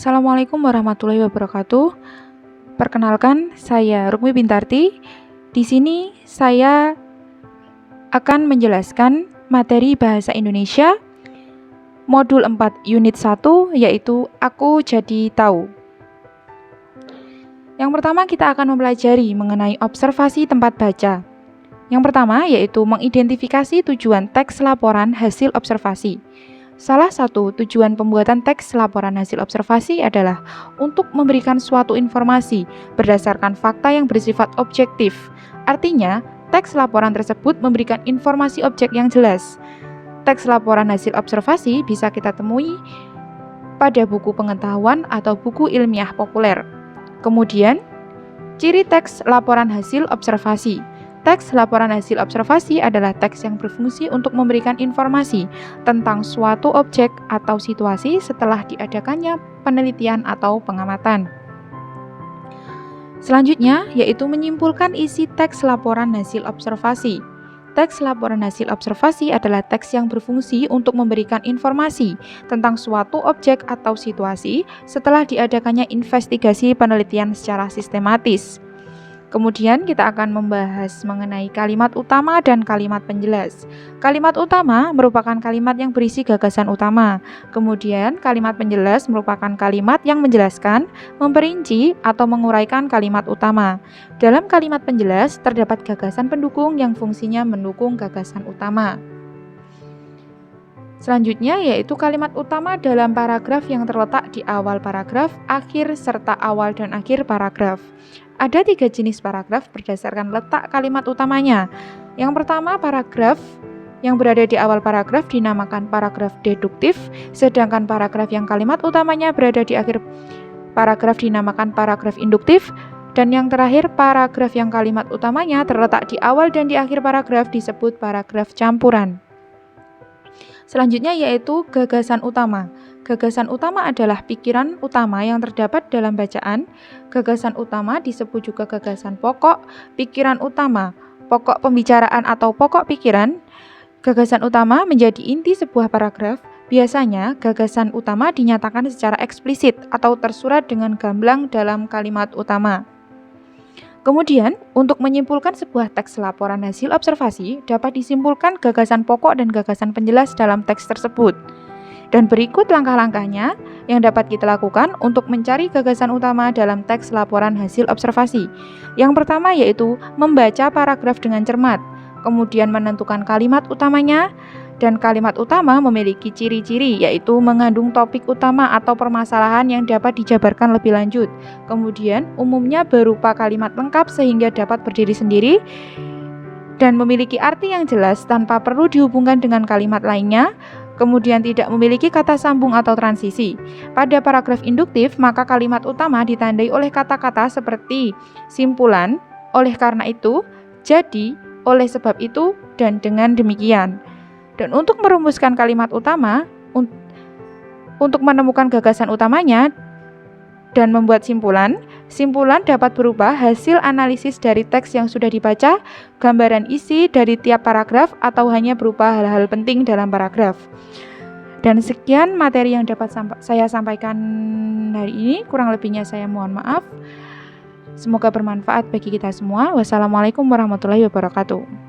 Assalamualaikum warahmatullahi wabarakatuh. Perkenalkan, saya Rukmi Bintarti. Di sini saya akan menjelaskan materi Bahasa Indonesia Modul 4 Unit 1, yaitu Aku Jadi Tahu. Yang pertama kita akan mempelajari mengenai observasi tempat baca. Yang pertama yaitu mengidentifikasi tujuan teks laporan hasil observasi. Salah satu tujuan pembuatan teks laporan hasil observasi adalah untuk memberikan suatu informasi berdasarkan fakta yang bersifat objektif. Artinya, teks laporan tersebut memberikan informasi objek yang jelas. Teks laporan hasil observasi bisa kita temui pada buku pengetahuan atau buku ilmiah populer. Kemudian, ciri teks laporan hasil observasi. Teks laporan hasil observasi adalah teks yang berfungsi untuk memberikan informasi tentang suatu objek atau situasi setelah diadakannya penelitian atau pengamatan. Selanjutnya, yaitu menyimpulkan isi teks laporan hasil observasi. Teks laporan hasil observasi adalah teks yang berfungsi untuk memberikan informasi tentang suatu objek atau situasi setelah diadakannya investigasi penelitian secara sistematis. Kemudian kita akan membahas mengenai kalimat utama dan kalimat penjelas. Kalimat utama merupakan kalimat yang berisi gagasan utama. Kemudian kalimat penjelas merupakan kalimat yang menjelaskan, memperinci, atau menguraikan kalimat utama. Dalam kalimat penjelas terdapat gagasan pendukung yang fungsinya mendukung gagasan utama. Selanjutnya yaitu kalimat utama dalam paragraf yang terletak di awal paragraf, akhir, serta awal dan akhir paragraf. Ada 3 jenis paragraf berdasarkan letak kalimat utamanya. Yang pertama, paragraf yang berada di awal paragraf dinamakan paragraf deduktif, sedangkan paragraf yang kalimat utamanya berada di akhir paragraf dinamakan paragraf induktif, dan yang terakhir, paragraf yang kalimat utamanya terletak di awal dan di akhir paragraf disebut paragraf campuran. Selanjutnya yaitu gagasan utama. Gagasan utama adalah pikiran utama yang terdapat dalam bacaan. Gagasan utama disebut juga gagasan pokok, pikiran utama, pokok pembicaraan atau pokok pikiran. Gagasan utama menjadi inti sebuah paragraf. Biasanya, gagasan utama dinyatakan secara eksplisit atau tersurat dengan gamblang dalam kalimat utama. Kemudian, untuk menyimpulkan sebuah teks laporan hasil observasi, dapat disimpulkan gagasan pokok dan gagasan penjelas dalam teks tersebut. Dan berikut langkah-langkahnya yang dapat kita lakukan untuk mencari gagasan utama dalam teks laporan hasil observasi. Yang pertama yaitu membaca paragraf dengan cermat, kemudian menentukan kalimat utamanya, dan kalimat utama memiliki ciri-ciri yaitu mengandung topik utama atau permasalahan yang dapat dijabarkan lebih lanjut. Kemudian umumnya berupa kalimat lengkap sehingga dapat berdiri sendiri dan memiliki arti yang jelas tanpa perlu dihubungkan dengan kalimat lainnya. Kemudian tidak memiliki kata sambung atau transisi. Pada paragraf induktif, maka kalimat utama ditandai oleh kata-kata seperti simpulan, oleh karena itu, jadi, oleh sebab itu, dan dengan demikian. Dan untuk merumuskan kalimat utama, untuk menemukan gagasan utamanya dan membuat simpulan, simpulan dapat berupa hasil analisis dari teks yang sudah dibaca, gambaran isi dari tiap paragraf, atau hanya berupa hal-hal penting dalam paragraf. Dan sekian materi yang dapat saya sampaikan hari ini, kurang lebihnya saya mohon maaf. Semoga bermanfaat bagi kita semua. Wassalamualaikum warahmatullahi wabarakatuh.